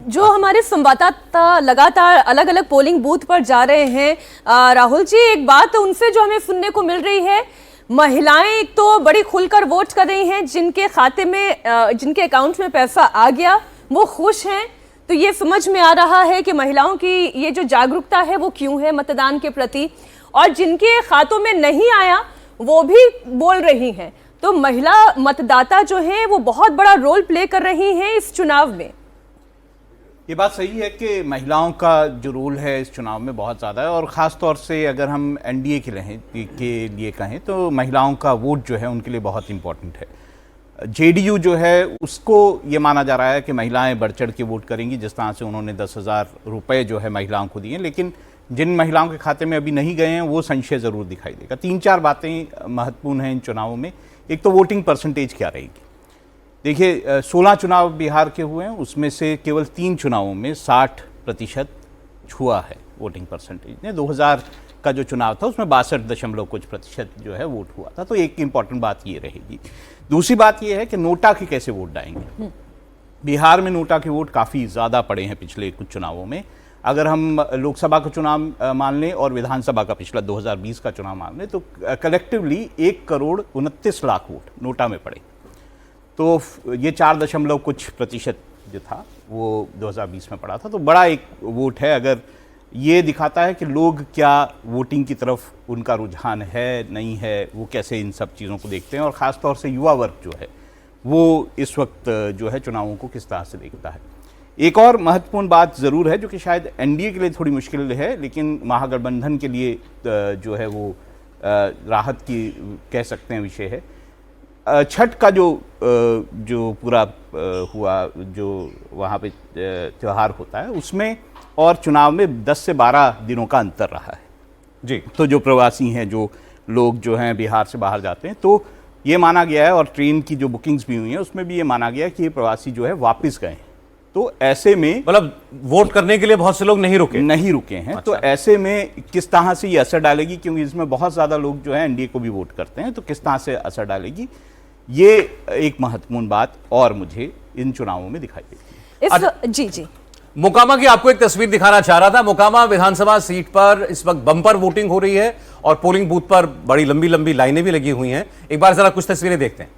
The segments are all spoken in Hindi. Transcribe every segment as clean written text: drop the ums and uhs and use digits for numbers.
जो हमारे संवाददाता लगातार अलग अलग पोलिंग बूथ पर जा रहे हैं, राहुल जी, एक बात उनसे जो हमें सुनने को मिल रही है, महिलाएं एक तो बड़ी खुलकर वोट कर रही हैं, जिनके खाते में जिनके अकाउंट में पैसा आ गया वो खुश हैं। तो ये समझ में आ रहा है कि महिलाओं की ये जो जागरूकता है वो क्यों है मतदान के प्रति, और जिनके खातों में नहीं आया वो भी बोल रही हैं। तो महिला मतदाता जो हैं वो बहुत बड़ा रोल प्ले कर रही हैं इस चुनाव में। ये बात सही है कि महिलाओं का जो रोल है इस चुनाव में बहुत ज़्यादा है, और ख़ास तौर से अगर हम एनडीए के लिए कहें तो महिलाओं का वोट जो है उनके लिए बहुत इम्पोर्टेंट है। जेडीयू जो है उसको ये माना जा रहा है कि महिलाएं बढ़ चढ़ के वोट करेंगी, जिस तरह से उन्होंने 10,000 रुपये जो है महिलाओं को दिए, लेकिन जिन महिलाओं के खाते में अभी नहीं गए हैं वो संशय ज़रूर दिखाई देगा। 3-4 बातें महत्वपूर्ण हैं इन चुनावों में। एक तो वोटिंग परसेंटेज क्या रहेगी। देखिए 16 चुनाव बिहार के हुए हैं, उसमें से केवल 3 चुनावों में 60% छुआ है वोटिंग परसेंटेज ने। 2000 का जो चुनाव था उसमें 62% जो है वोट हुआ था। तो एक इम्पॉर्टेंट बात ये रहेगी। दूसरी बात ये है कि नोटा के कैसे वोट डालेंगे। बिहार में नोटा के वोट काफ़ी ज़्यादा पड़े हैं पिछले कुछ चुनावों में। अगर हम लोकसभा का चुनाव मान लें और विधानसभा का पिछला 2020 का चुनाव मान लें तो कलेक्टिवली 1,29,00,000 वोट नोटा में पड़े। तो ये 4 कुछ प्रतिशत जो था वो 2020 में पड़ा था। तो बड़ा एक वोट है। अगर ये दिखाता है कि लोग क्या वोटिंग की तरफ उनका रुझान है नहीं है, वो कैसे इन सब चीज़ों को देखते हैं, और ख़ास तौर से युवा वर्ग जो है वो इस वक्त जो है चुनावों को किस तरह से देखता है। एक और महत्वपूर्ण बात ज़रूर है जो कि शायद एनडीए के लिए थोड़ी मुश्किल है, लेकिन महागठबंधन के लिए जो है वो राहत की कह सकते हैं विषय है। छठ का जो पूरा हुआ जो वहाँ पे त्यौहार होता है उसमें और चुनाव में 10 से 12 दिनों का अंतर रहा है जी। तो जो प्रवासी हैं, जो लोग जो हैं बिहार से बाहर जाते हैं, तो ये माना गया है, और ट्रेन की जो बुकिंग्स भी हुई हैं उसमें भी ये माना गया है कि ये प्रवासी जो है वापस गए हैं। तो ऐसे में मतलब वोट करने के लिए बहुत से लोग नहीं रुके हैं। अच्छा। तो ऐसे में किस तरह से ये असर डालेगी, क्योंकि इसमें बहुत ज़्यादा लोग जो है एनडीए को भी वोट करते हैं, तो किस तरह से असर डालेगी, ये एक महत्वपूर्ण बात और मुझे इन चुनावों में दिखाई देती है। जी मोकामा की आपको एक तस्वीर दिखाना चाह रहा था। मोकामा विधानसभा सीट पर इस वक्त बम्पर वोटिंग हो रही है और पोलिंग बूथ पर बड़ी लंबी लंबी लाइनें भी लगी हुई हैं। एक बार जरा कुछ तस्वीरें देखते हैं।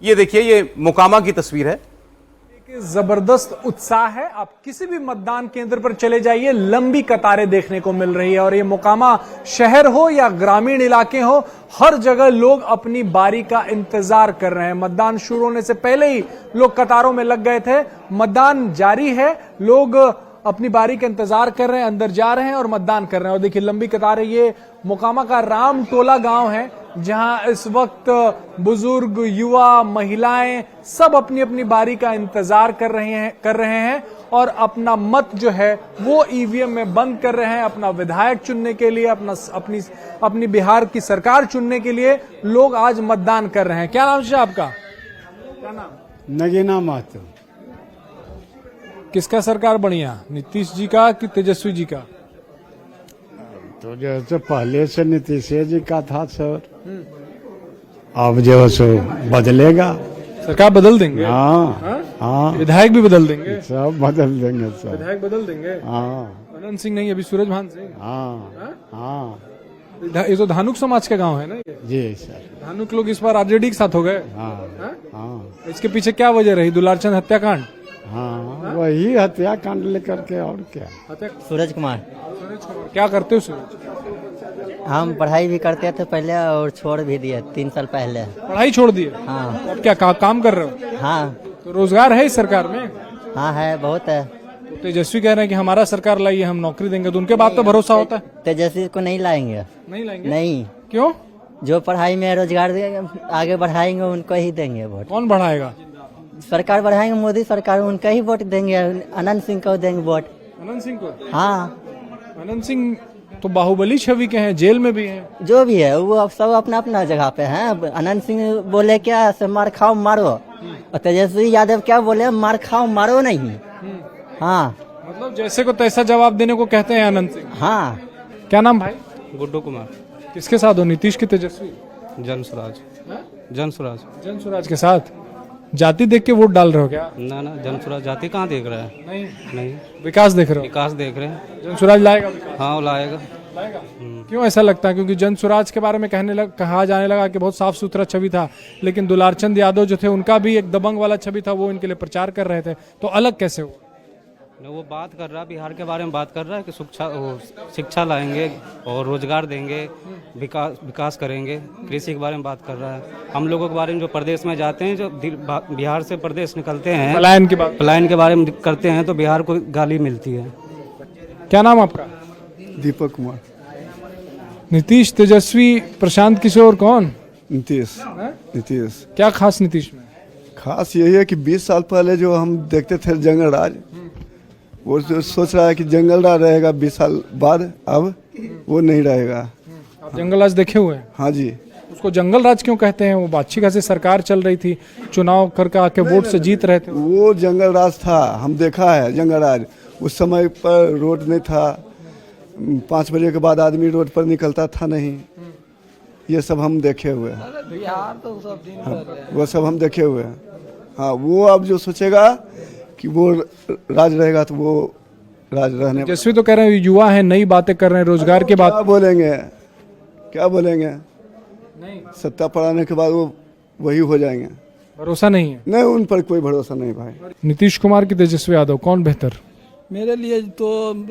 ये देखिए, ये मोकामा की तस्वीर है। जबरदस्त उत्साह है। आप किसी भी मतदान केंद्र पर चले जाइए, लंबी कतारें देखने को मिल रही है। और ये मोकामा शहर हो या ग्रामीण इलाके हो, हर जगह लोग अपनी बारी का इंतजार कर रहे हैं। मतदान शुरू होने से पहले ही लोग कतारों में लग गए थे। मतदान जारी है, लोग अपनी बारी का इंतजार कर रहे हैं, अंदर जा रहे हैं और मतदान कर रहे हैं। और देखिए लंबी कतारें। ये मोकामा का राम टोला गांव है, जहां इस वक्त बुजुर्ग, युवा, महिलाएं सब अपनी अपनी बारी का इंतजार कर रहे हैं और अपना मत जो है वो ईवीएम में बंद कर रहे हैं। अपना विधायक चुनने के लिए, अपनी बिहार की सरकार चुनने के लिए लोग आज मतदान कर रहे हैं। क्या नाम है आपका? क्या नाम? नगीना महतो। किसका सरकार बढ़िया, नीतीश जी का कि तेजस्वी जी का? तो जैसे पहले से नीतीश जी का था सर, अब जो सो बदलेगा, सरकार बदल देंगे। हाँ, विधायक भी बदल देंगे, सब बदल देंगे सर। विधायक बदल देंगे। हाँ, अनंत सिंह नहीं, अभी सूरजभान सिंह। हाँ, ये तो धानुक समाज का गांव है ना ये? जी सर। धानुक लोग इस बार आरजेडी के साथ हो गए। हाँ, इसके पीछे क्या वजह रही? दुलारचंद हत्याकांड। हाँ, वही हत्याकांड लेकर के, और क्या। सूरज कुमार। क्या करते हो सूरज? हम पढ़ाई भी करते थे पहले और छोड़ भी दिए 3 साल पहले। पढ़ाई छोड़ दिए? हाँ। अब क्या काम कर रहे हो? हाँ। तो रोजगार है इस सरकार में? हाँ है, बहुत है। तो तेजस्वी कह रहे हैं कि हमारा सरकार लाइए, हम नौकरी देंगे, तो उनके बात तो भरोसा होता है? तेजस्वी को नहीं लाएंगे। नहीं लाएंगे? नहीं। क्यों? जो पढ़ाई में रोजगार आगे बढ़ाएंगे उनको ही देंगे वोट। कौन बढ़ाएगा? सरकार बढ़ाएंगे, मोदी सरकार, उनका ही वोट देंगे। अनंत सिंह को देंगे वोट। अनंत सिंह को? हाँ। अनंत सिंह तो बाहुबली छवि के हैं, जेल में भी हैं। जो भी है वो सब अपना अपना जगह पे हैं। अनंत सिंह बोले क्या, से मार खाओ मारो, और तेजस्वी यादव क्या बोले, मार खाओ मारो नहीं। हाँ, मतलब जैसे को तैसा जवाब देने को कहते हैं अनंत सिंह। हाँ। क्या नाम भाई? गुड्डू कुमार। किसके साथ हो, नीतीश की तेजस्वी? जनसुराज। जनसुराज। जनसुराज के साथ। जाति देख के वोट डाल रहे हो क्या? ना ना, जन स्वराज जाति कहाँ देख रहा है? नहीं, नहीं, विकास देख रहे हो? विकास देख रहे हैं। जन स्वराज लाएगा विकास? हाँ, वो लाएगा। क्यों ऐसा लगता है? क्योंकि जन स्वराज के बारे में कहा जाने लगा कि बहुत साफ सुथरा छवि था, लेकिन दुलारचंद यादव जो थे उनका भी एक दबंग वाला छवि था, वो इनके लिए प्रचार कर रहे थे, तो अलग कैसे हुआ? वो बात कर रहा है, बिहार के बारे में बात कर रहा है कि शिक्षा लाएंगे और रोजगार देंगे, विकास करेंगे। कृषि के बारे में बात कर रहा है। हम लोगों के बारे में जो प्रदेश में जाते हैं, जो बिहार से प्रदेश निकलते हैं, पलायन के बारे में करते हैं, तो बिहार को गाली मिलती है। क्या नाम आपका? दीपक कुमार। नीतीश, तेजस्वी, प्रशांत किशोर, कौन? नीतीश। नीतीश। क्या खास नीतीश में? खास यही है कि 20 साल पहले जो हम देखते थे जंगल राज, वो जो सोच रहा है कि जंगल राज रहेगा 20 साल बाद, अब वो नहीं रहेगा। आप जंगल राज देखे हुए हैं? हाँ जी। उसको जंगल राज क्यों कहते हैं? वो अच्छी खासी सरकार चल रही थी, चुनाव करके आके वोट से जीत रहे थे। वो जंगल राज था, हम देखा है जंगल राज। उस समय पर रोड नहीं था, 5 बजे के बाद आदमी रोड पर निकलता था नहीं। ये सब हम देखे हुए हैं। वो सब हम देखे हुए हैं। हाँ, वो अब जो सोचेगा कि वो राज रहेगा तो वो राज रहने। तेजस्वी तो कह रहे हैं युवा है, नई बातें कर रहे हैं, रोजगार की बात। क्या बोलेंगे? नहीं, सत्ता पर आने के बाद वो वही हो जाएंगे। भरोसा नहीं है? नहीं, उन पर कोई भरोसा नहीं भाई। नीतीश कुमार की तेजस्वी यादव, कौन बेहतर? मेरे लिए तो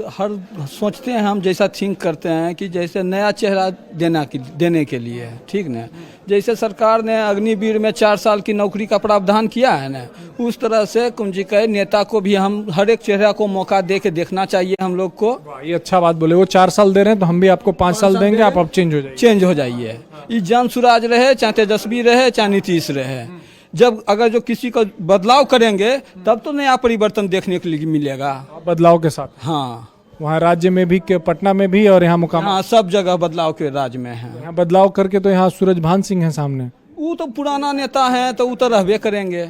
हर सोचते हैं हम, जैसा थिंक करते हैं कि जैसे नया चेहरा देने के लिए, ठीक ना। जैसे सरकार ने अग्निवीर में 4 साल की नौकरी का प्रावधान किया है ना, उस तरह से कुंजी के नेता को भी हम हर एक चेहरा को मौका दे के देखना चाहिए हम लोग को। ये अच्छा बात बोले। वो 4 साल दे रहे हैं तो हम भी आपको 5 साल देंगे, आप अब चेंज हो जाइए। ये जन स्वराज रहे, चाहे तेजस्वी रहे, चाहे नीतीश रहे, जब अगर जो किसी को बदलाव करेंगे तब तो नया परिवर्तन देखने के लिए मिलेगा। बदलाव के साथ? हाँ, वहाँ राज्य में भी, पटना में भी, और यहाँ मुकाम, हाँ, सब जगह बदलाव के राज में है। यहाँ बदलाव करके तो यहाँ सूरजभान सिंह है सामने। वो तो पुराना नेता है, तो वो तो रहबे करेंगे।